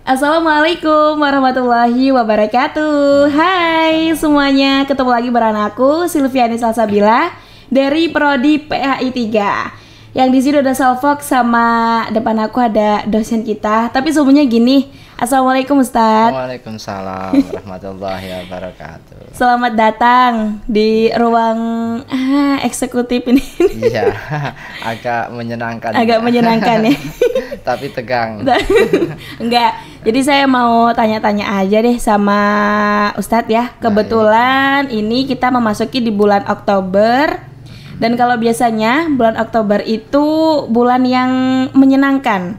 Assalamualaikum warahmatullahi wabarakatuh. Hai semuanya, ketemu lagi bareng aku Silviani Salsabila dari Prodi PHI 3. Yang di sini udah Salfok, sama depan aku ada dosen kita. Tapi semuanya gini, Assalamualaikum Ustadz. Waalaikumsalam warahmatullahi wabarakatuh. Selamat datang di ruang eksekutif ini. Iya, agak menyenangkan. Agak menyenangkan ya. Tapi tegang. Enggak, jadi saya mau tanya-tanya aja deh sama Ustadz ya. Kebetulan ini kita memasuki di bulan Oktober. Dan kalau biasanya bulan Oktober itu bulan yang menyenangkan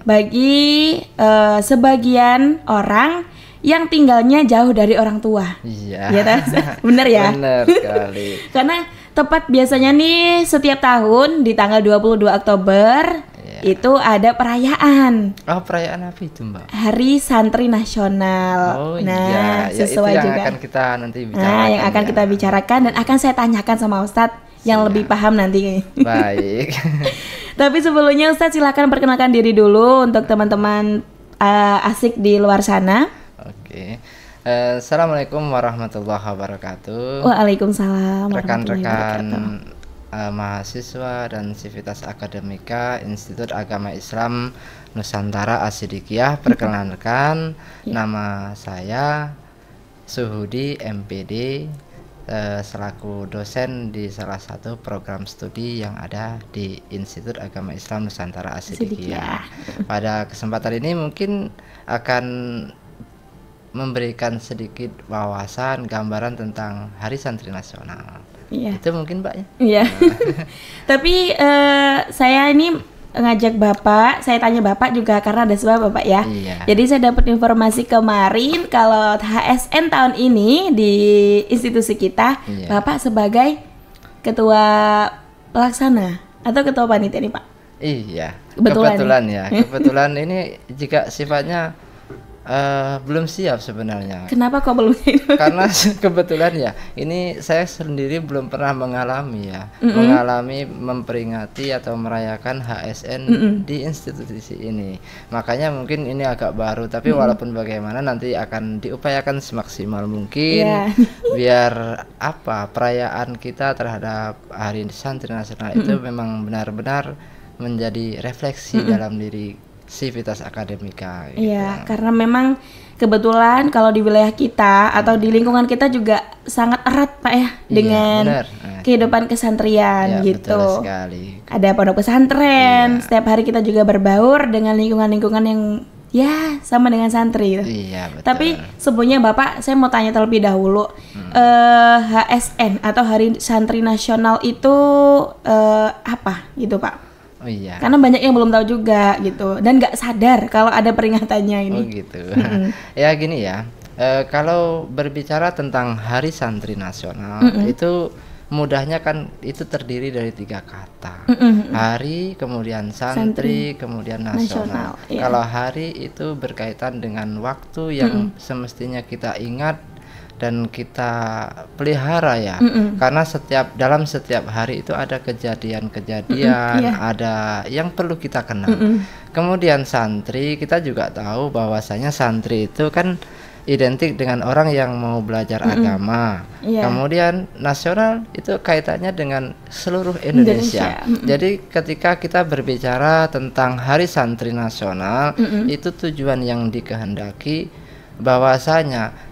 bagi sebagian orang yang tinggalnya jauh dari orang tua. Iya. Ya, bener ya? Bener sekali. Karena tepat biasanya nih setiap tahun di tanggal 22 Oktober itu ada perayaan. Oh, perayaan apa itu, Mbak? Hari Santri Nasional. Oh nah, iya, sesuai itu yang juga. akan kita nanti bicarakan. Nah, yang akan kita bicarakan dan akan saya tanyakan sama Ustadz yang lebih paham nanti. Baik. Tapi sebelumnya Ustadz silakan perkenalkan diri dulu untuk teman-teman asik di luar sana. Oke. Assalamualaikum warahmatullahi wabarakatuh. Waalaikumsalam. Rekan-rekan mahasiswa dan Sivitas Akademika Institut Agama Islam Nusantara Asidikiyah. Perkenalkan, nama saya Suhudi MPD, selaku dosen di salah satu program studi yang ada di Institut Agama Islam Nusantara Asidikiyah. Pada kesempatan ini mungkin akan memberikan sedikit wawasan, gambaran tentang Hari Santri Nasional. Itu mungkin Mbak ya? Iya. Tapi saya ini ngajak Bapak, saya tanya Bapak juga karena ada sebab Bapak ya. Jadi saya dapat informasi kemarin kalau HSN tahun ini di institusi kita, Bapak sebagai ketua pelaksana atau ketua panitia nih Pak? Iya, kebetulan ya. Kebetulan ini jika sifatnya belum siap sebenarnya. Kenapa kok belum? Karena kebetulan ya, ini saya sendiri belum pernah mengalami mengalami memperingati atau merayakan HSN di institusi ini. Makanya mungkin ini agak baru, tapi walaupun bagaimana nanti akan diupayakan semaksimal mungkin biar perayaan kita terhadap Hari Santri Nasional itu memang benar-benar menjadi refleksi dalam diri Sivitas Akademika. Iya, karena memang kebetulan kalau di wilayah kita atau di lingkungan kita juga sangat erat Pak ya dengan kehidupan kesantrian gitu. Betul sekali. Ada pondok pesantren, setiap hari kita juga berbaur dengan lingkungan-lingkungan yang sama dengan santri gitu. Iya, betul. Tapi sebelumnya Bapak, saya mau tanya terlebih dahulu, HSN atau Hari Santri Nasional itu apa gitu Pak? Oh iya. Karena banyak yang belum tahu juga gitu dan nggak sadar kalau ada peringatannya ini. Oh gitu. Ya gini ya, kalau berbicara tentang Hari Santri Nasional itu mudahnya kan itu terdiri dari 3 kata. Hari, kemudian santri, kemudian nasional. Kalau hari itu berkaitan dengan waktu yang semestinya kita ingat dan kita pelihara ya, karena dalam setiap hari itu ada kejadian-kejadian, ada yang perlu kita kenal. Kemudian santri, kita juga tahu bahwasanya santri itu kan identik dengan orang yang mau belajar agama. Kemudian nasional itu kaitannya dengan seluruh Indonesia. Jadi ketika kita berbicara tentang Hari Santri Nasional, itu tujuan yang dikehendaki bahwasanya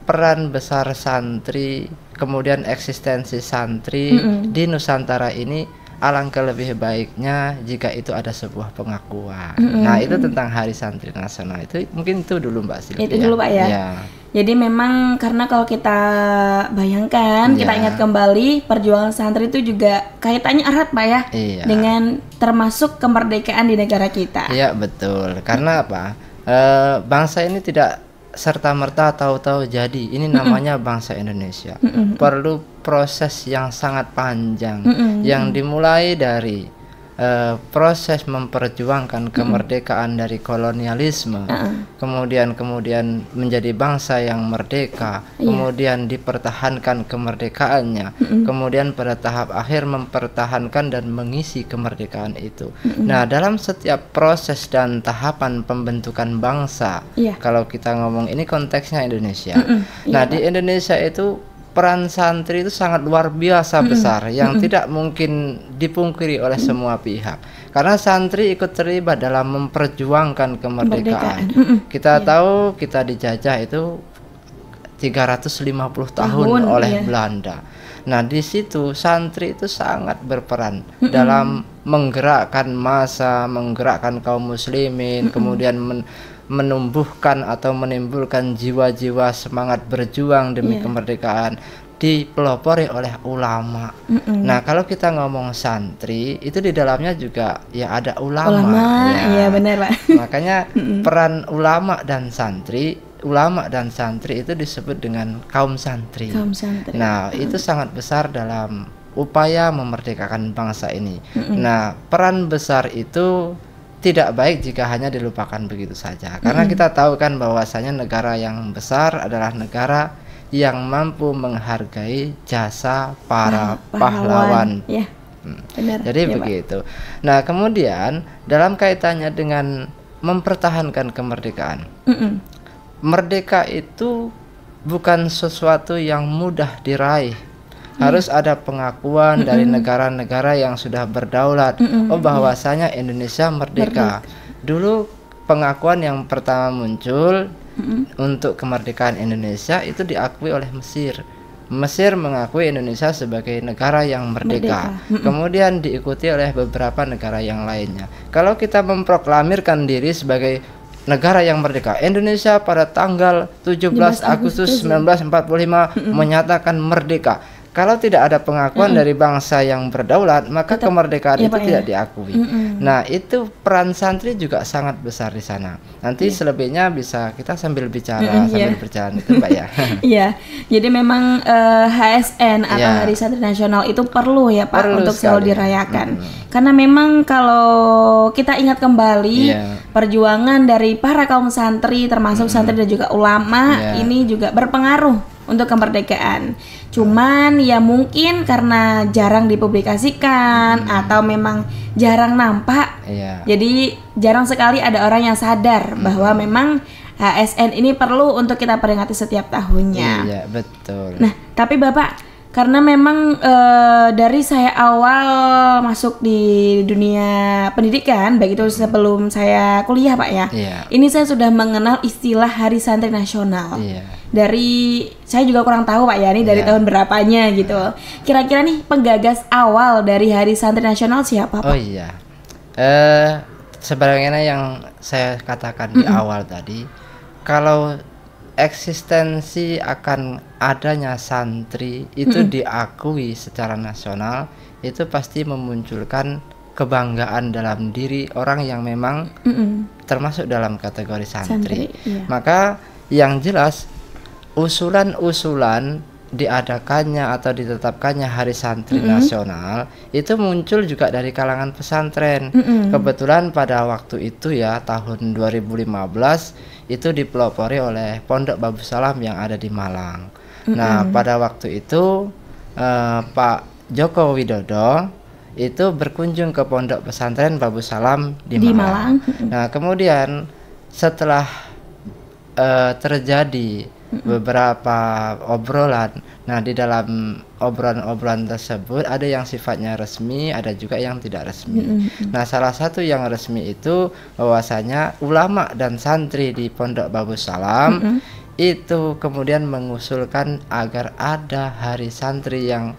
peran besar santri, kemudian eksistensi santri di Nusantara ini alangkah lebih baiknya jika itu ada sebuah pengakuan. Nah, itu tentang Hari Santri Nasional. Itu mungkin itu dulu Mbak Silvia. Itu dulu Pak ya. Jadi memang karena kalau kita bayangkan, kita ingat kembali perjuangan santri itu juga kaitannya erat Pak ya, dengan termasuk kemerdekaan di negara kita. Iya, betul. Karena apa? Bangsa ini tidak serta-merta tahu-tahu jadi. Ini namanya bangsa Indonesia. Perlu proses yang sangat panjang yang dimulai dari proses memperjuangkan kemerdekaan dari kolonialisme, kemudian menjadi bangsa yang merdeka, kemudian dipertahankan kemerdekaannya, kemudian pada tahap akhir mempertahankan dan mengisi kemerdekaan itu. Nah, dalam setiap proses dan tahapan pembentukan bangsa, kalau kita ngomong ini konteksnya Indonesia. Nah, di Indonesia itu peran santri itu sangat luar biasa besar yang tidak mungkin dipungkiri oleh semua pihak, karena santri ikut terlibat dalam memperjuangkan kemerdekaan. Kita tahu kita dijajah itu 350 tahun oleh Belanda. Nah, di situ santri itu sangat berperan dalam menggerakkan massa, menggerakkan kaum muslimin, kemudian menumbuhkan atau menimbulkan jiwa-jiwa semangat berjuang demi kemerdekaan, dipelopori oleh ulama. Nah, kalau kita ngomong santri itu di dalamnya juga ya ada ulama. Iya benar, Pak. Makanya peran ulama dan santri itu disebut dengan kaum santri. Nah, itu sangat besar dalam upaya memerdekakan bangsa ini. Nah, peran besar itu tidak baik jika hanya dilupakan begitu saja, karena kita tahu kan bahwasanya negara yang besar adalah negara yang mampu menghargai jasa para pahlawan. Benar. Jadi begitu. Nah, kemudian dalam kaitannya dengan mempertahankan kemerdekaan, merdeka itu bukan sesuatu yang mudah diraih. Harus ada pengakuan dari negara-negara yang sudah berdaulat, bahwasanya Indonesia merdeka. Dulu pengakuan yang pertama muncul untuk kemerdekaan Indonesia itu diakui oleh Mesir. Mesir mengakui Indonesia sebagai negara yang merdeka. Kemudian diikuti oleh beberapa negara yang lainnya. Kalau kita memproklamirkan diri sebagai negara yang merdeka, Indonesia pada tanggal 17 Agustus 1945 menyatakan merdeka. Kalau tidak ada pengakuan dari bangsa yang berdaulat, maka kemerdekaan itu tidak diakui. Nah, itu peran santri juga sangat besar di sana. Nanti selebihnya bisa kita sambil bicara, sambil berjalan itu, Mbak ya. Iya, jadi memang HSN atau Hari Santri Nasional itu perlu ya Pak untuk selalu dirayakan. Karena memang kalau kita ingat kembali perjuangan dari para kaum santri, termasuk santri dan juga ulama, ini juga berpengaruh untuk kemerdekaan. Cuman ya mungkin karena jarang dipublikasikan atau memang jarang nampak, jadi jarang sekali ada orang yang sadar bahwa memang HSN ini perlu untuk kita peringati setiap tahunnya. Iya, betul. Nah, tapi Bapak, karena memang dari saya awal masuk di dunia pendidikan, baik itu sebelum saya kuliah Pak ya, ini saya sudah mengenal istilah Hari Santri Nasional. Dari saya juga kurang tahu Pak ya, ini dari tahun berapanya gitu. Kira-kira nih penggagas awal dari Hari Santri Nasional siapa Pak? Oh iya, sebagaimana yang saya katakan di awal tadi, kalau eksistensi akan adanya santri itu diakui secara nasional, itu pasti memunculkan kebanggaan dalam diri orang yang memang termasuk dalam kategori santri. Maka yang jelas usulan-usulan diadakannya atau ditetapkannya Hari Santri Nasional itu muncul juga dari kalangan pesantren. Kebetulan pada waktu itu ya, tahun 2015 itu dipelopori oleh Pondok Babu Salam yang ada di Malang. Nah, pada waktu itu Pak Joko Widodo itu berkunjung ke Pondok Pesantren Babu Salam di Malang. Nah, kemudian setelah terjadi beberapa obrolan, nah di dalam obrolan-obrolan tersebut ada yang sifatnya resmi, ada juga yang tidak resmi. Nah, salah satu yang resmi itu bahwasanya ulama dan santri di Pondok Babu Salam itu kemudian mengusulkan agar ada hari santri yang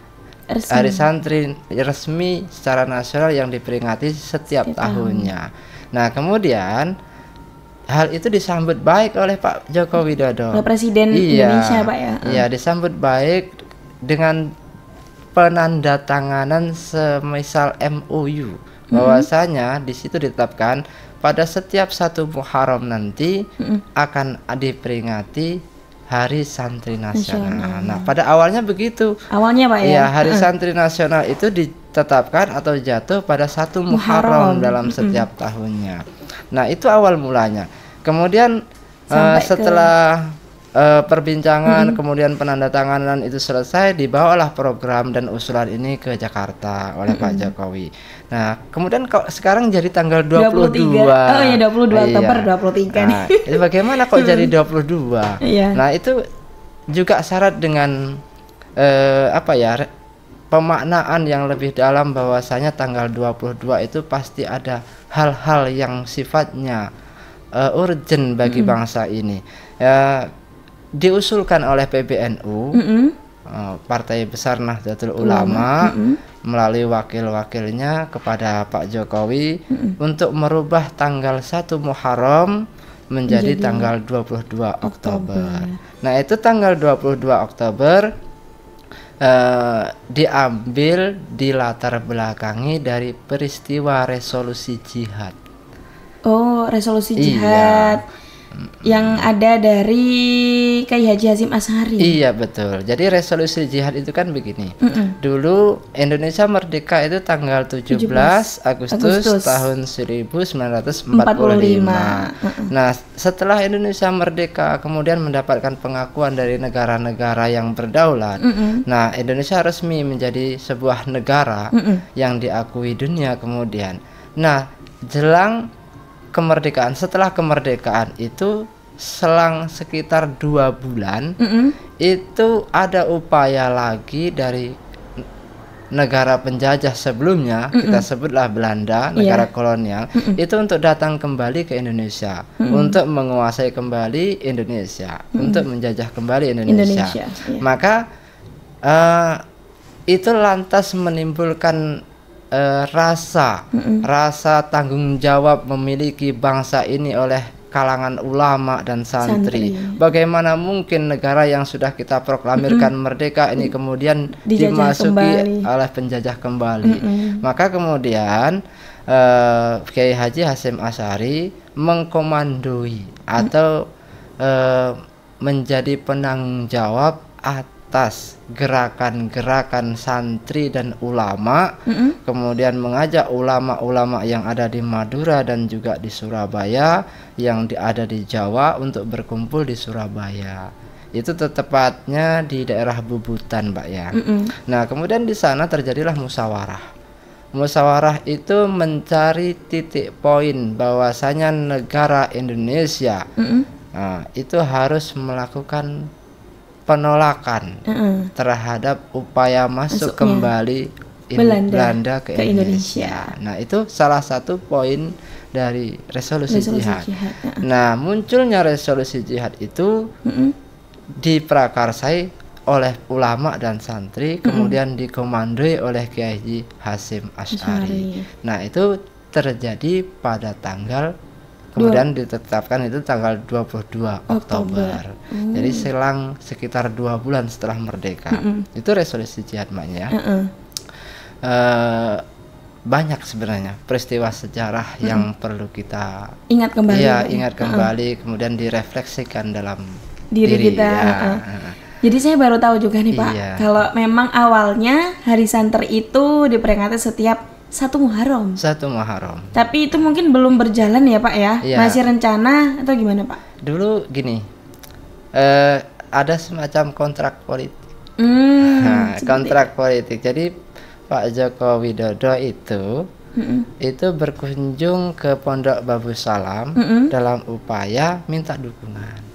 hari santri resmi secara nasional yang diperingati setiap tahunnya. Nah, kemudian hal itu disambut baik oleh Pak Joko Widodo, Presiden Indonesia Pak ya. Iya, disambut baik dengan penandatanganan semisal MOU, bahwasanya di situ ditetapkan pada setiap 1 Muharram nanti akan diperingati Hari Santri Nasional. Nah, pada awalnya begitu. Awalnya Pak ya? Iya, Hari Santri Nasional itu ditetapkan atau jatuh pada 1 Muharram dalam setiap tahunnya. Nah, itu awal mulanya. Kemudian setelah perbincangan, kemudian penandatanganan itu selesai, dibawalah program dan usulan ini ke Jakarta oleh Pak Jokowi. Nah, kemudian kok sekarang jadi tanggal 22. Oh iya, 22 Oktober, 23 nah, itu bagaimana kok jadi 22? Iya. Nah, itu juga syarat dengan pemaknaan yang lebih dalam, bahwasanya tanggal 22 itu pasti ada hal-hal yang sifatnya urgent bagi bangsa ini. Diusulkan oleh PBNU, Partai Besar Nahdlatul Ulama, melalui wakil-wakilnya kepada Pak Jokowi untuk merubah tanggal 1 Muharram menjadi tanggal 22 Oktober. Nah, itu tanggal 22 Oktober diambil dilatar belakangi dari peristiwa resolusi jihad. Oh, resolusi jihad. Yang ada dari Kiai Haji Hasyim Asy'ari. Iya, betul. Jadi resolusi jihad itu kan begini. Dulu Indonesia merdeka itu tanggal 17 Agustus tahun 1945. Nah, setelah Indonesia merdeka kemudian mendapatkan pengakuan dari negara-negara yang berdaulat. Nah, Indonesia resmi menjadi sebuah negara yang diakui dunia kemudian. Nah, jelang kemerdekaan, setelah kemerdekaan itu selang sekitar 2 bulan, itu ada upaya lagi dari negara penjajah sebelumnya, kita sebutlah Belanda, negara kolonial, itu untuk datang kembali ke Indonesia, untuk menguasai kembali Indonesia, untuk menjajah kembali Indonesia. Maka itu lantas menimbulkan rasa tanggung jawab memiliki bangsa ini oleh kalangan ulama dan santri. Bagaimana mungkin negara yang sudah kita proklamirkan merdeka ini kemudian dimasuki oleh penjajah kembali. Maka kemudian Kiai Haji Hasyim Asy'ari mengkomandoi atau menjadi penanggung jawab atas gerakan-gerakan santri dan ulama, kemudian mengajak ulama-ulama yang ada di Madura dan juga di Surabaya, yang ada di Jawa untuk berkumpul di Surabaya. Itu tepatnya di daerah Bubutan, Mbak ya. Nah, kemudian di sana terjadilah musyawarah. Musyawarah itu mencari titik poin bahwasanya negara Indonesia itu harus melakukan penolakan terhadap upaya masuk kembali Belanda ke Indonesia. Nah, itu salah satu poin dari resolusi jihad. Nah, munculnya resolusi jihad itu diprakarsai oleh ulama dan santri, kemudian dikomandoi oleh Kiai Haji Hasyim Asy'ari. Nah, itu terjadi pada tanggal, kemudian ditetapkan itu tanggal 22 Oktober. Jadi selang sekitar 2 bulan setelah merdeka. Itu resolusi jihad, maknya. Banyak sebenarnya peristiwa sejarah yang perlu kita ingat kembali. Iya, ingat kembali, kemudian direfleksikan dalam diri kita. Jadi saya baru tahu juga nih Pak, kalau memang awalnya Hari Santri itu diperingati setiap 1 Muharram. 1 Muharram. Tapi itu mungkin belum berjalan ya Pak ya? Masih rencana atau gimana Pak? Dulu gini, ada semacam kontrak politik. Kontrak politik. Jadi Pak Joko Widodo itu berkunjung ke Pondok Babu Salam dalam upaya minta dukungan.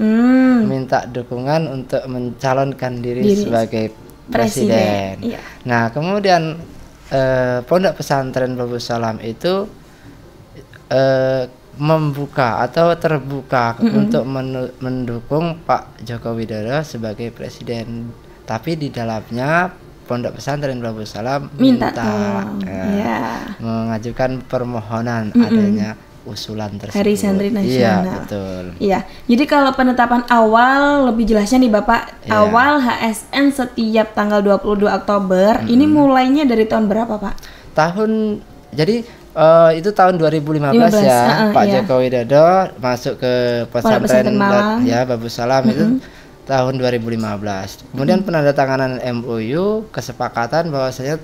Minta dukungan untuk mencalonkan diri sebagai presiden. Nah, kemudian Pondok Pesantren Babu Salam itu membuka atau terbuka untuk mendukung Pak Joko Widodo sebagai presiden. Tapi di dalamnya Pondok Pesantren Babu Salam minta mengajukan permohonan adanya usulan tersebut. Hari Santri Nasional. Iya, betul. Iya. Jadi kalau penetapan awal lebih jelasnya nih Bapak, awal HSN setiap tanggal 22 Oktober, ini mulainya dari tahun berapa, Pak? Jadi itu tahun 2015 ya, Pak Joko Widodo masuk ke pesantren Babu Salam itu tahun 2015. Kemudian penandatanganan MOU kesepakatan bahwasanya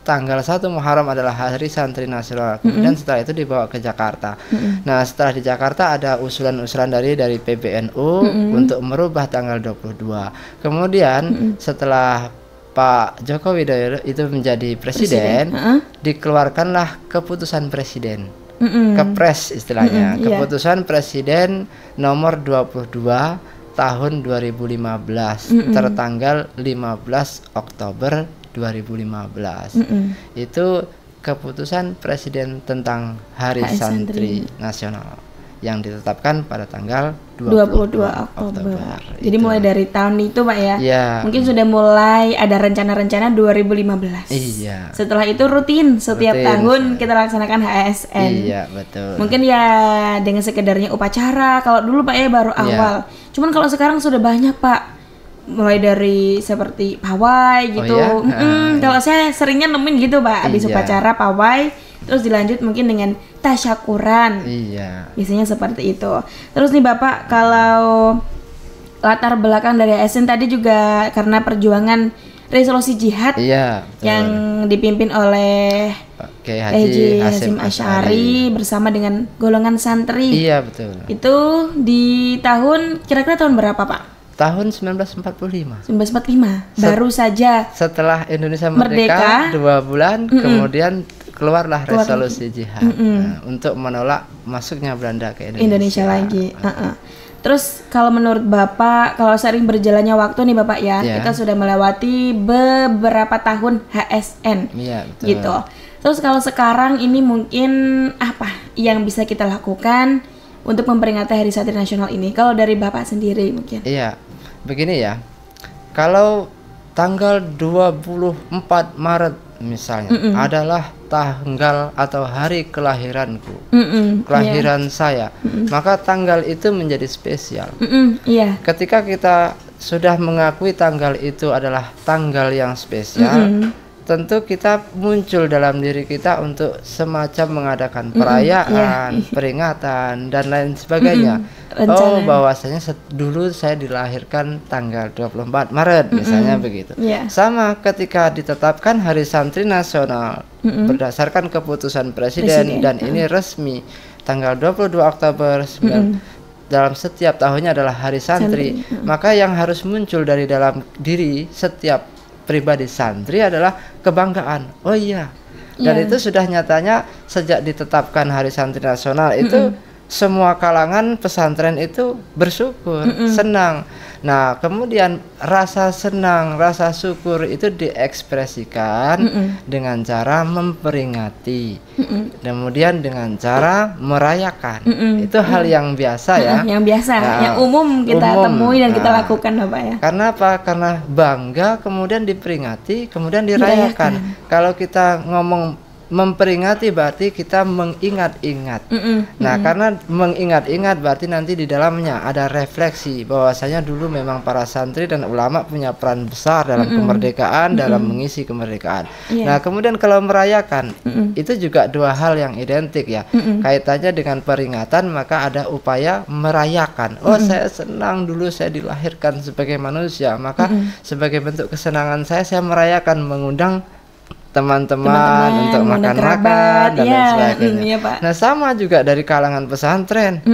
tanggal 1 Muharram adalah Hari Santri Nasional. Kemudian setelah itu dibawa ke Jakarta. Nah, setelah di Jakarta ada usulan-usulan dari PBNU untuk merubah tanggal 22. Kemudian setelah Pak Joko Widodo itu menjadi presiden, dikeluarkanlah keputusan presiden. Kepres istilahnya. Keputusan Presiden nomor 22 tahun 2015 tertanggal 15 Oktober 2015. Itu keputusan presiden tentang Hari Santri Nasional yang ditetapkan pada tanggal 22 Oktober. Jadi mulai dari tahun itu Pak ya? Iya. Mungkin sudah mulai ada rencana-rencana 2015. Iya. Setelah itu rutin setiap tahun kita laksanakan HSN. Iya, betul. Mungkin ya dengan sekedarnya upacara. Kalau dulu Pak ya baru awal. Cuman kalau sekarang sudah banyak Pak. Mulai dari seperti pawai gitu. Kalau saya seringnya nemuin gitu Pak, habis upacara pawai, terus dilanjut mungkin dengan tasyakuran. Iya. Biasanya seperti itu. Terus nih Bapak, kalau latar belakang dari ASN tadi juga karena perjuangan resolusi jihad yang dipimpin oleh Kiai Haji Hasyim Asy'ari bersama dengan golongan santri. Iya, betul. Itu di tahun kira-kira tahun berapa Pak? Tahun 1945. 1945. Baru saja setelah Indonesia merdeka 2 bulan kemudian keluarlah resolusi jihad untuk menolak masuknya Belanda ke Indonesia lagi. Terus kalau menurut Bapak, kalau sering berjalannya waktu nih Bapak ya, kita sudah melewati beberapa tahun HSN. Iya, betul. Gitu. Terus kalau sekarang ini mungkin apa yang bisa kita lakukan untuk memperingati Hari Santri Nasional ini? Kalau dari Bapak sendiri mungkin. Iya, begini ya. Kalau tanggal 24 Maret misalnya adalah tanggal atau hari kelahiranku, kelahiran saya, maka tanggal itu menjadi spesial. Ketika kita sudah mengakui tanggal itu adalah tanggal yang spesial, tentu kita muncul dalam diri kita untuk semacam mengadakan perayaan, peringatan dan lain sebagainya. Oh, bahwasanya dulu saya dilahirkan tanggal 24 Maret misalnya begitu. Sama ketika ditetapkan Hari Santri Nasional berdasarkan keputusan presiden dan ini resmi tanggal 22 Oktober dalam setiap tahunnya adalah Hari Santri, maka yang harus muncul dari dalam diri setiap pribadi santri adalah kebanggaan. Oh iya. Dan itu sudah nyatanya sejak ditetapkan Hari Santri Nasional itu semua kalangan pesantren itu bersyukur, senang. Nah, kemudian rasa senang, rasa syukur itu diekspresikan dengan cara memperingati. Kemudian dengan cara merayakan. Itu hal yang biasa ya. Yang biasa, yang umum kita temui dan kita lakukan Bapak ya. Karena apa? Karena bangga kemudian diperingati, kemudian dirayakan. Kalau kita ngomong memperingati berarti kita mengingat-ingat. Nah, karena mengingat-ingat berarti nanti di dalamnya ada refleksi bahwasanya dulu memang para santri dan ulama punya peran besar dalam kemerdekaan, dalam mengisi kemerdekaan. Nah, kemudian kalau merayakan itu juga dua hal yang identik ya. Kaitannya dengan peringatan maka ada upaya merayakan. Oh, saya senang dulu saya dilahirkan sebagai manusia, maka sebagai bentuk kesenangan saya merayakan, mengundang teman-teman untuk makan-makan dan lain sebagainya. Nah, sama juga dari kalangan pesantren.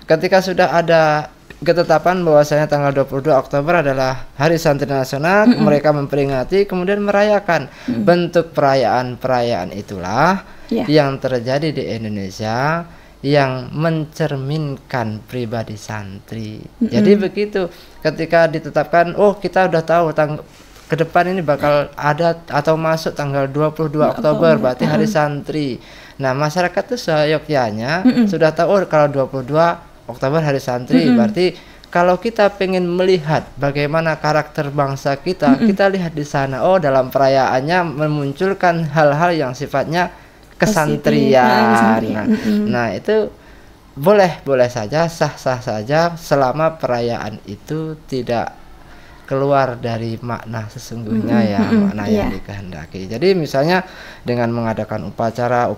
Ketika sudah ada ketetapan bahwasanya tanggal 22 Oktober adalah Hari Santri Nasional, mereka memperingati kemudian merayakan. Bentuk perayaan-perayaan itulah yang terjadi di Indonesia yang mencerminkan pribadi santri. Jadi begitu, ketika ditetapkan, oh kita udah tahu ke depan ini bakal ada atau masuk tanggal 22 Oktober berarti Hari Santri. Nah, masyarakat tuh seyogyanya sudah tahu, oh kalau 22 Oktober Hari Santri berarti kalau kita pengen melihat bagaimana karakter bangsa kita, kita lihat di sana. Oh, dalam perayaannya memunculkan hal-hal yang sifatnya kesantrian. Nah, itu boleh saja, sah-sah saja selama perayaan itu tidak keluar dari makna sesungguhnya ya, makna yang dikehendaki. Jadi misalnya dengan mengadakan upacara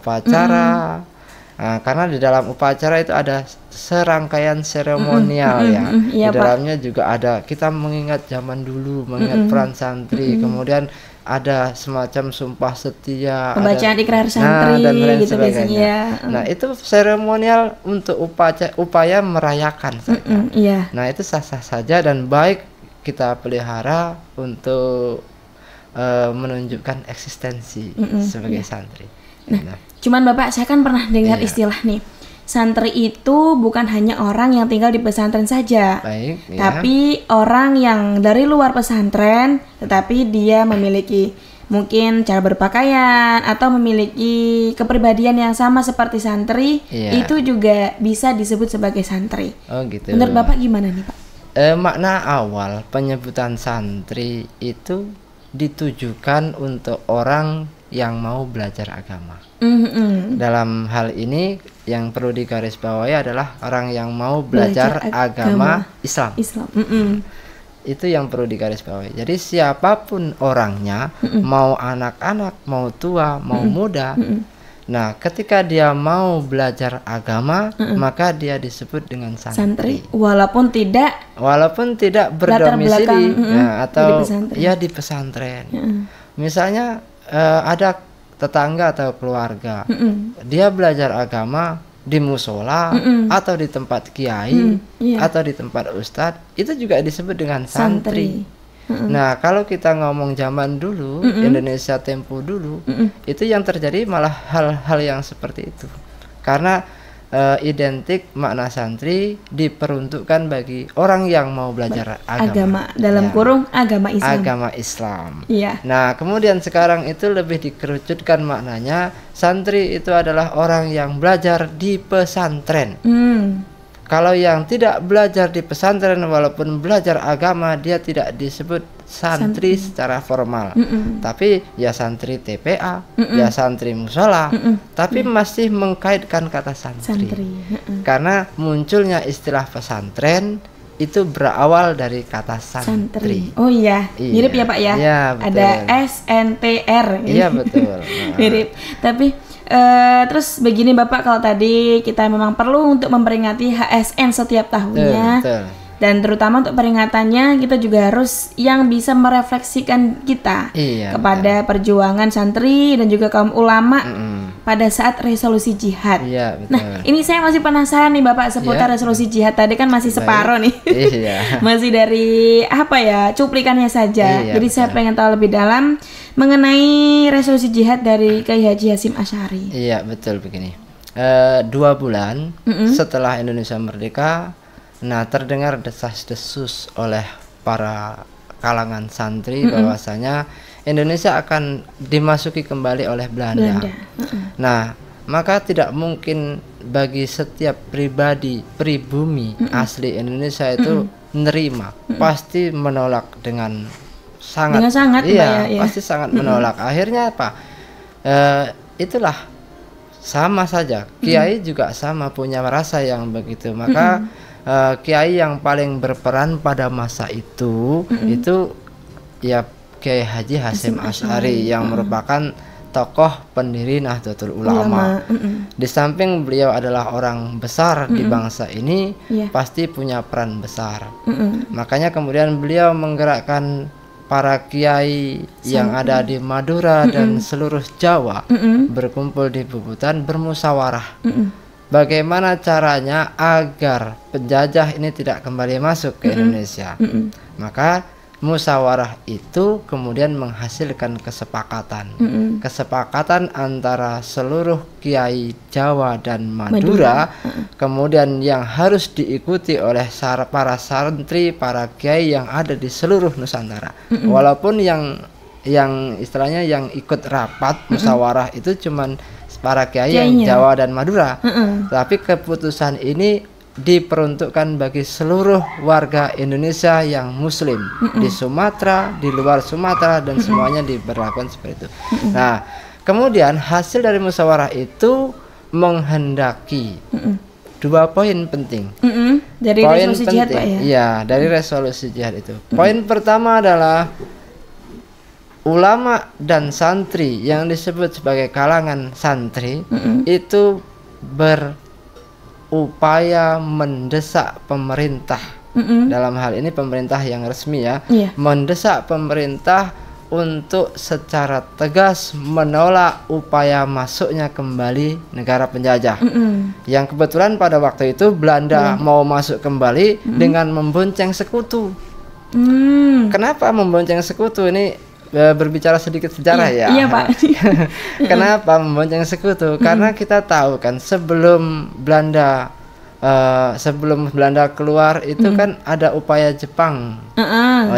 Nah, karena di dalam upacara itu ada serangkaian seremonial ya. Iya, Di dalamnya juga ada kita mengingat zaman dulu, mengingat peran santri, kemudian ada semacam sumpah setia, pembacaan ikrar santri, dan lain gitu sebagainya. biasanya. Nah, itu seremonial untuk upaya merayakan saja. Iya. Nah, itu sah-sah saja dan baik kita pelihara untuk menunjukkan eksistensi sebagai santri. Nah, cuman Bapak, saya kan pernah dengar istilah nih, santri itu bukan hanya orang yang tinggal di pesantren saja, Baik, ya. tapi orang yang dari luar pesantren, tetapi dia memiliki mungkin cara berpakaian atau memiliki kepribadian yang sama seperti santri, itu juga bisa disebut sebagai santri. Oh gitu. Menurut Bapak gimana nih Pak? Makna awal penyebutan santri itu ditujukan untuk orang yang mau belajar agama. Dalam hal ini yang perlu digarisbawahi adalah orang yang mau belajar agama Islam. Itu yang perlu digarisbawahi. Jadi siapapun orangnya, mau anak-anak, mau tua, mau muda, nah ketika dia mau belajar agama, maka dia disebut dengan santri. Walaupun tidak berdomisili atau di pesantren. Misalnya ada tetangga atau keluarga, dia belajar agama di musola atau di tempat kiai atau di tempat ustadz, itu juga disebut dengan santri. Nah, kalau kita ngomong zaman dulu, Indonesia tempo dulu, itu yang terjadi malah hal-hal yang seperti itu. Karena identik makna santri diperuntukkan bagi orang yang mau belajar agama dalam kurung agama Islam. Nah, kemudian sekarang itu lebih dikerucutkan maknanya, santri itu adalah orang yang belajar di pesantren. Kalau yang tidak belajar di pesantren walaupun belajar agama, dia tidak disebut santri secara formal. Tapi ya santri TPA, ya santri musola, tapi masih mengkaitkan kata santri. Karena munculnya istilah pesantren itu berawal dari kata santri. Oh iya, mirip ya Pak ya? Iya, betul. Ada SNTR. Iya betul. Mirip. Tapi terus begini Bapak, kalau tadi kita memang perlu untuk memperingati HSN setiap tahunnya, dan terutama untuk peringatannya kita juga harus yang bisa merefleksikan kita kepada perjuangan santri dan juga kaum ulama pada saat resolusi jihad. Nah, ini saya masih penasaran nih Bapak seputar resolusi jihad. Tadi kan masih separuh nih, masih dari cuplikannya saja. Jadi saya pengen tahu lebih dalam mengenai resolusi jihad dari Kiai Haji Hasyim Asy'ari. Iya betul begini. 2 bulan setelah Indonesia merdeka, nah terdengar desas-desus oleh para kalangan santri bahwasanya Indonesia akan dimasuki kembali oleh Belanda. Nah, maka tidak mungkin bagi setiap pribumi asli Indonesia itu nerima, pasti menolak dengan sangat pasti sangat menolak. Akhirnya apa? Itulah sama saja. Kiai juga sama punya rasa yang begitu. Maka kiai yang paling berperan pada masa itu ya Kiai Haji Hasyim Asy'ari yang merupakan tokoh pendiri Nahdlatul Ulama. Di samping beliau adalah orang besar di bangsa ini, pasti punya peran besar. Makanya kemudian beliau menggerakkan para kiai yang ada di Madura dan seluruh Jawa berkumpul di Bubutan, bermusyawarah. Bagaimana caranya agar penjajah ini tidak kembali masuk ke Indonesia. Maka musyawarah itu kemudian menghasilkan kesepakatan antara seluruh kiai Jawa dan Madura, kemudian yang harus diikuti oleh para santri, para kiai yang ada di seluruh Nusantara. Walaupun yang istilahnya yang ikut rapat musyawarah itu cuman para kiai yang Jawa dan Madura, tapi keputusan ini diperuntukkan bagi seluruh warga Indonesia yang muslim di Sumatera, di luar Sumatera, dan semuanya diberlakukan seperti itu. Nah, kemudian hasil dari musyawarah itu menghendaki 2 poin penting. Dari resolusi jihad Pak ya? Iya, dari resolusi jihad itu. Poin pertama adalah ulama dan santri yang disebut sebagai kalangan santri itu berupaya mendesak pemerintah, dalam hal ini pemerintah yang resmi ya, mendesak pemerintah untuk secara tegas menolak upaya masuknya kembali negara penjajah. Yang kebetulan pada waktu itu Belanda mau masuk kembali dengan membonceng sekutu. Kenapa membonceng sekutu? Ini berbicara sedikit sejarah ya. Iya Pak. Kenapa membonceng sekutu? Karena kita tahu kan sebelum Belanda keluar itu kan ada upaya Jepang.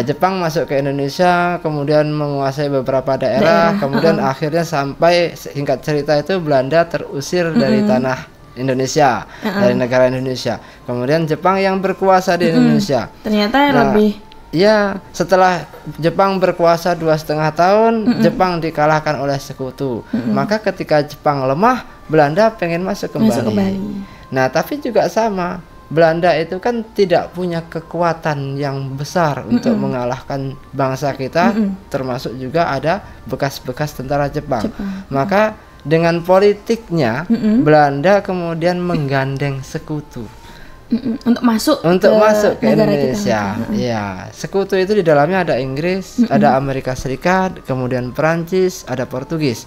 Jepang masuk ke Indonesia, kemudian menguasai beberapa daerah, kemudian akhirnya sampai, singkat cerita itu, Belanda terusir dari tanah Indonesia, dari negara Indonesia. Kemudian Jepang yang berkuasa di Indonesia. Ternyata lebih. Ya, setelah Jepang berkuasa 2,5 tahun, Jepang dikalahkan oleh sekutu. Maka ketika Jepang lemah, Belanda pengen masuk kembali. Nah, tapi juga sama, Belanda itu kan tidak punya kekuatan yang besar untuk mengalahkan bangsa kita, termasuk juga ada bekas-bekas tentara Jepang. Maka dengan politiknya, Belanda kemudian menggandeng sekutu untuk masuk ke Indonesia. Ya, sekutu itu di dalamnya ada Inggris, ada Amerika Serikat, kemudian Perancis, ada Portugis.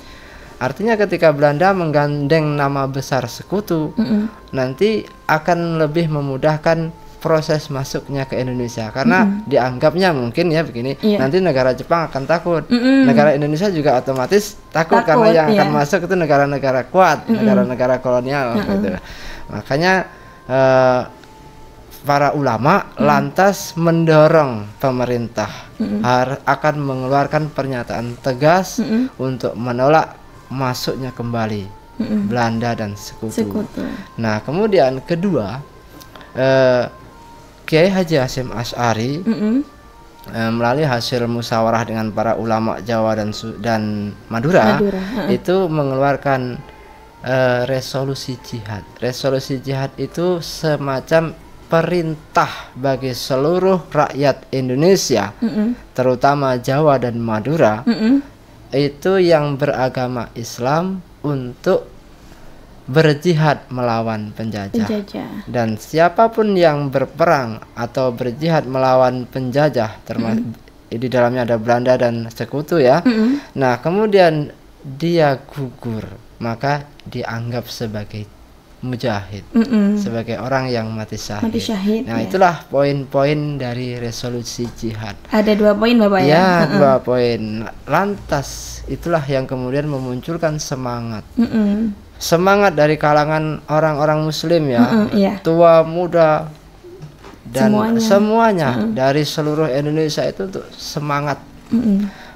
Artinya ketika Belanda menggandeng nama besar sekutu, nanti akan lebih memudahkan proses masuknya ke Indonesia, karena dianggapnya mungkin ya begini, nanti negara Jepang akan takut, negara Indonesia juga otomatis takut karena yang akan masuk itu negara-negara kuat, negara-negara kolonial gitu. Makanya para ulama lantas mendorong pemerintah akan mengeluarkan pernyataan tegas untuk menolak masuknya kembali Belanda dan sekutu. Nah, kemudian kedua, Kiai Haji Hasyim Asy'ari melalui hasil musyawarah dengan para ulama Jawa dan Madura, itu mengeluarkan resolusi jihad. Resolusi jihad itu semacam perintah bagi seluruh rakyat Indonesia, terutama Jawa dan Madura, itu yang beragama Islam untuk berjihad melawan penjajah. Dan siapapun yang berperang atau berjihad melawan penjajah, termasuk di dalamnya ada Belanda dan sekutu ya. Nah, kemudian dia gugur, maka dianggap sebagai mujahid, sebagai orang yang mati syahid. Nah, itulah poin-poin dari resolusi jihad. Ada 2 poin Bapak ya? Ya, 2 poin. Lantas itulah yang kemudian memunculkan semangat. Semangat dari kalangan orang-orang muslim ya, tua muda dan semuanya dari seluruh Indonesia itu untuk semangat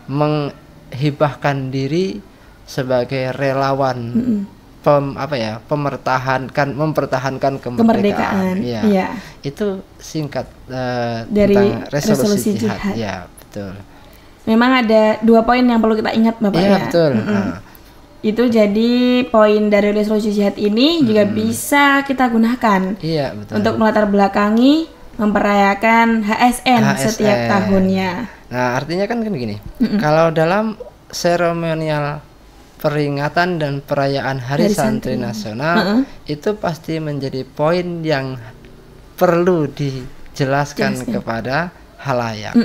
menghibahkan diri sebagai relawan mempertahankan kemerdekaan. Ya. Itu singkat dari tentang resolusi jihad. Ya, betul. Memang ada 2 poin yang perlu kita ingat Bapak ya. Betul. Itu jadi poin dari resolusi jihad ini juga bisa kita gunakan untuk melatar belakangi memperayakan HSN setiap tahunnya. Nah, artinya kan begini. Kalau dalam seremonial peringatan dan perayaan Hari Santri Nasional, itu pasti menjadi poin yang perlu dijelaskan kepada halayak.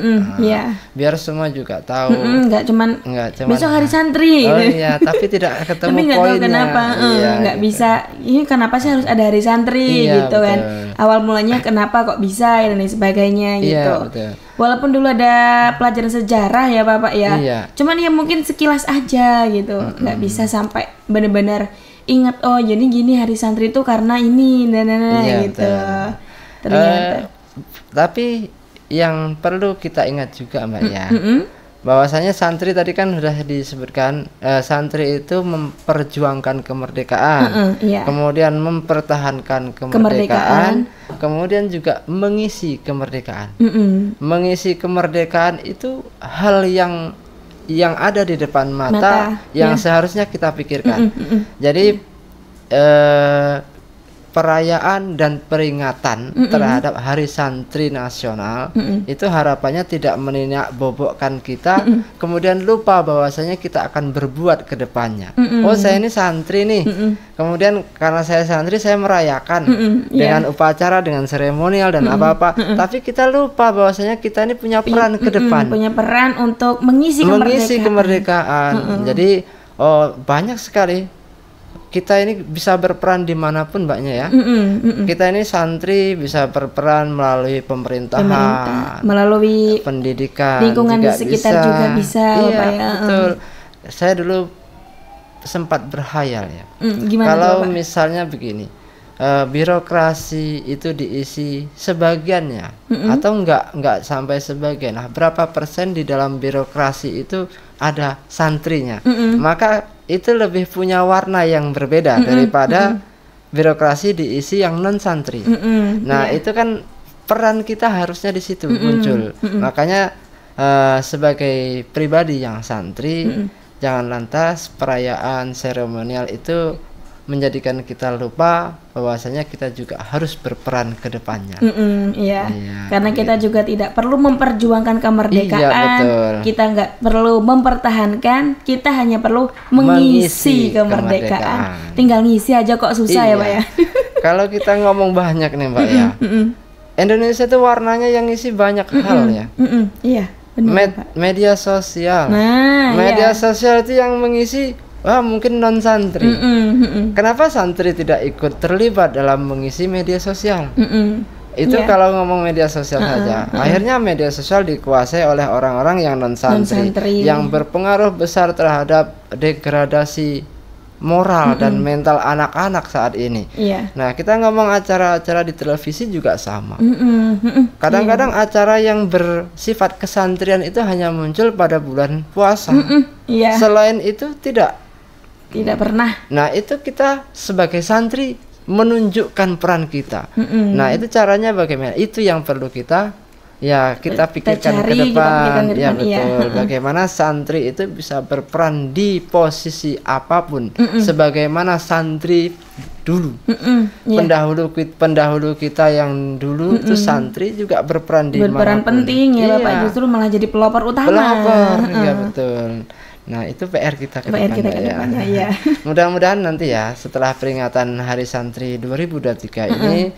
Biar semua juga tahu. Nggak cuman besok Hari Santri. Tapi tidak ketemu tapi nggak tahu kenapa. Nggak gitu. bisa. Ini kenapa sih harus ada Hari Santri gitu kan? Awal mulanya kenapa kok bisa dan lain sebagainya gitu. Walaupun dulu ada pelajaran sejarah ya Bapak ya. Cuman ya mungkin sekilas aja gitu. Nggak bisa sampai benar-benar ingat, oh jadi gini Hari Santri itu karena ini gitu. Ternyata. Tapi yang perlu kita ingat juga Mbak ya, bahwasanya santri tadi kan sudah disebutkan, santri itu memperjuangkan kemerdekaan, kemudian mempertahankan kemerdekaan, kemudian juga mengisi kemerdekaan. Mengisi kemerdekaan itu hal yang ada di depan mata yang seharusnya kita pikirkan. Jadi perayaan dan peringatan terhadap Hari Santri Nasional itu harapannya tidak menindak bobokkan kita, kemudian lupa bahwasanya kita akan berbuat ke depannya. Oh, saya ini santri nih. Kemudian karena saya santri, saya merayakan dengan upacara, dengan seremonial dan apa-apa. Tapi kita lupa bahwasanya kita ini punya peran ke depan. Punya peran untuk mengisi kemerdekaan. Jadi banyak sekali kita ini bisa berperan dimanapun mbaknya ya. Kita ini santri bisa berperan melalui pemerintahan, melalui pendidikan, lingkungan di sekitar juga bisa. Iya, betul. Saya dulu sempat berhayal ya. Gimana kalau Bapak? Misalnya begini, birokrasi itu diisi sebagiannya atau enggak sampai sebagian. Nah, berapa persen di dalam birokrasi itu ada santrinya? Maka itu lebih punya warna yang berbeda daripada birokrasi diisi yang non santri. Nah, itu kan peran kita harusnya di situ muncul. Makanya sebagai pribadi yang santri, jangan lantas perayaan seremonial itu menjadikan kita lupa bahwasanya kita juga harus berperan ke depannya. Iya. Karena kita juga tidak perlu memperjuangkan kemerdekaan. Iya, betul. Kita nggak perlu mempertahankan, kita hanya perlu mengisi kemerdekaan. Tinggal ngisi aja kok susah ya Pak ya. Kalau kita ngomong banyak nih Mbak ya, Indonesia itu warnanya yang ngisi banyak hal ya. Iya, benar. Media sosial. Nah, media sosial itu yang mengisi mungkin non santri. Kenapa santri tidak ikut terlibat dalam mengisi media sosial? Itu kalau ngomong media sosial saja. Akhirnya media sosial dikuasai oleh orang-orang yang non santri, yang berpengaruh besar terhadap degradasi moral dan mental anak-anak saat ini. Nah, kita ngomong acara-acara di televisi juga sama. Kadang-kadang acara yang bersifat kesantrian itu hanya muncul pada bulan puasa. Selain itu tidak pernah. Nah, itu kita sebagai santri menunjukkan peran kita. Nah, itu caranya bagaimana? Itu yang perlu kita pikirkan ke depan. Ya, betul. Bagaimana santri itu bisa berperan di posisi apapun, sebagaimana santri dulu. Pendahulu kita yang dulu itu santri juga berperan di berperan penting ya Bapak, justru malah jadi pelopor utama. Ya, betul. Nah, itu PR kita ke depannya ya. Mudah-mudahan nanti ya setelah peringatan Hari Santri 2023 ini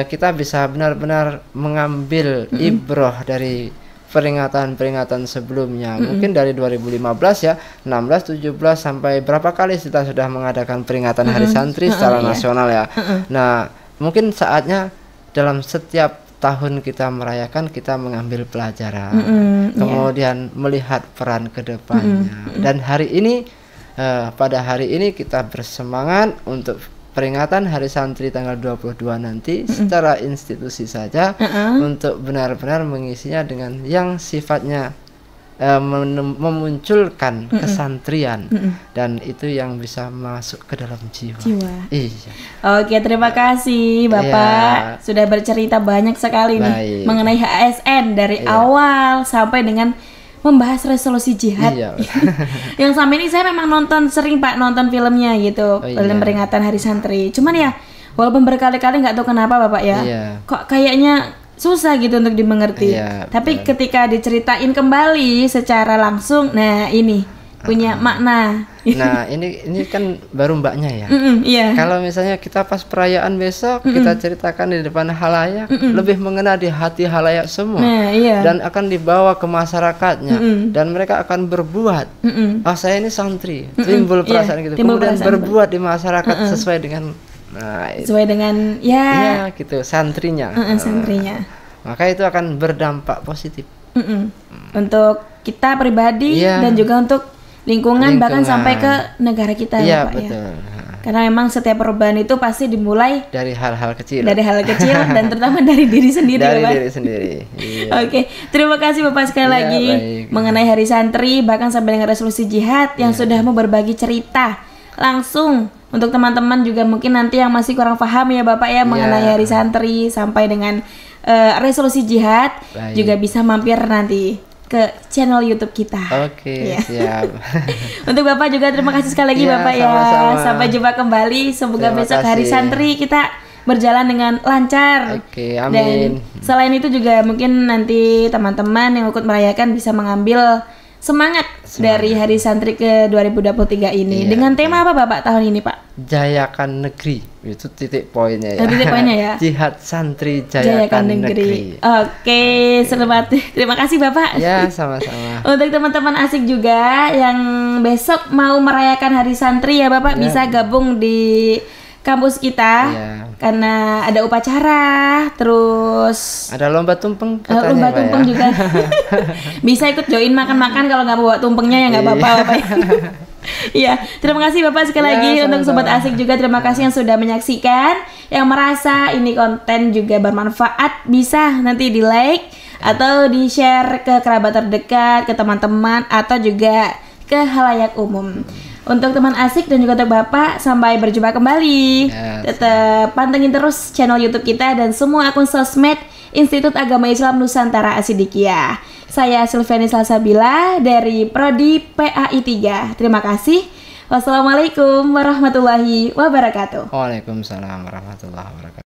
kita bisa benar-benar mengambil ibroh dari peringatan-peringatan sebelumnya. Mungkin dari 2015 ya, 16, 17 sampai berapa kali kita sudah mengadakan peringatan Hari Santri secara nasional ya. Nah, mungkin saatnya dalam setiap tahun kita merayakan, kita mengambil pelajaran, kemudian melihat peran ke depannya. Dan hari ini, pada hari ini kita bersemangat untuk peringatan Hari Santri tanggal 22 nanti secara institusi saja, untuk benar-benar mengisinya dengan yang sifatnya memunculkan kesantrian, dan itu yang bisa masuk ke dalam jiwa. Iya. Oke, terima kasih Bapak sudah bercerita banyak sekali nih mengenai HSN dari awal sampai dengan membahas resolusi jihad. Yang selama ini saya memang sering Pak nonton filmnya gitu, film peringatan Hari Santri. Cuman ya walaupun berkali-kali nggak tahu kenapa Bapak ya, kok kayaknya susah gitu untuk dimengerti. Tapi ketika diceritain kembali secara langsung, nah ini punya makna. Nah, ini kan baru mbaknya ya. Kalau misalnya kita pas perayaan besok kita ceritakan di depan halayak, lebih mengena di hati halayak semua. Dan akan dibawa ke masyarakatnya, dan mereka akan berbuat. Saya ini santri, timbul perasaan gitu. Kemudian berbuat di masyarakat sesuai dengan sesuai dengan gitu santrinya. Maka itu akan berdampak positif untuk kita pribadi dan juga untuk lingkungan, bahkan sampai ke negara kita ya Pak. Betul. Karena memang setiap perubahan itu pasti dimulai dari hal-hal kecil. Dan terutama dari diri sendiri. Diri sendiri. Oke, terima kasih Bapak sekali lagi mengenai Hari Santri, bahkan sampai dengan resolusi jihad yang sudah mau berbagi cerita langsung untuk teman-teman juga mungkin nanti yang masih kurang paham ya Bapak ya mengenai Hari Santri sampai dengan resolusi jihad, juga bisa mampir nanti ke channel YouTube kita. Oke, siap. Untuk Bapak juga terima kasih sekali lagi Bapak sama-sama. ya. Sampai jumpa kembali. Semoga Terima besok kasih. Hari Santri kita berjalan dengan lancar. Oke, amin. Dan selain itu juga mungkin nanti teman-teman yang ikut merayakan bisa mengambil semangat dari Hari Santri ke 2023 ini. Dengan tema apa Bapak tahun ini Pak? Jayakan negeri, itu titik poinnya ya. Titik poinnya ya. Jihad santri jayakan negeri. Oke, selamat. Terima kasih Bapak. Ya, sama-sama. Untuk teman-teman asik juga yang besok mau merayakan Hari Santri ya Bapak, bisa gabung di kampus kita karena ada upacara, terus ada lomba tumpeng katanya, lomba Pak, tumpeng juga. Bisa ikut join makan-makan, kalau nggak bawa tumpengnya ya nggak apa-apa Bapak. Iya, terima kasih Bapak sekali lagi. Untuk sobat asik juga terima kasih yang sudah menyaksikan. Yang merasa ini konten juga bermanfaat bisa nanti di like atau di share ke kerabat terdekat, ke teman-teman atau juga ke halayak umum. Untuk teman asik dan juga untuk Bapak, sampai berjumpa kembali. Tetap pantengin terus channel YouTube kita dan semua akun sosmed Institut Agama Islam Nusantara Asidikiyah. Saya Sylviani Salsabila dari Prodi PAI 3. Terima kasih. Wassalamualaikum warahmatullahi wabarakatuh. Waalaikumsalam warahmatullahi wabarakatuh.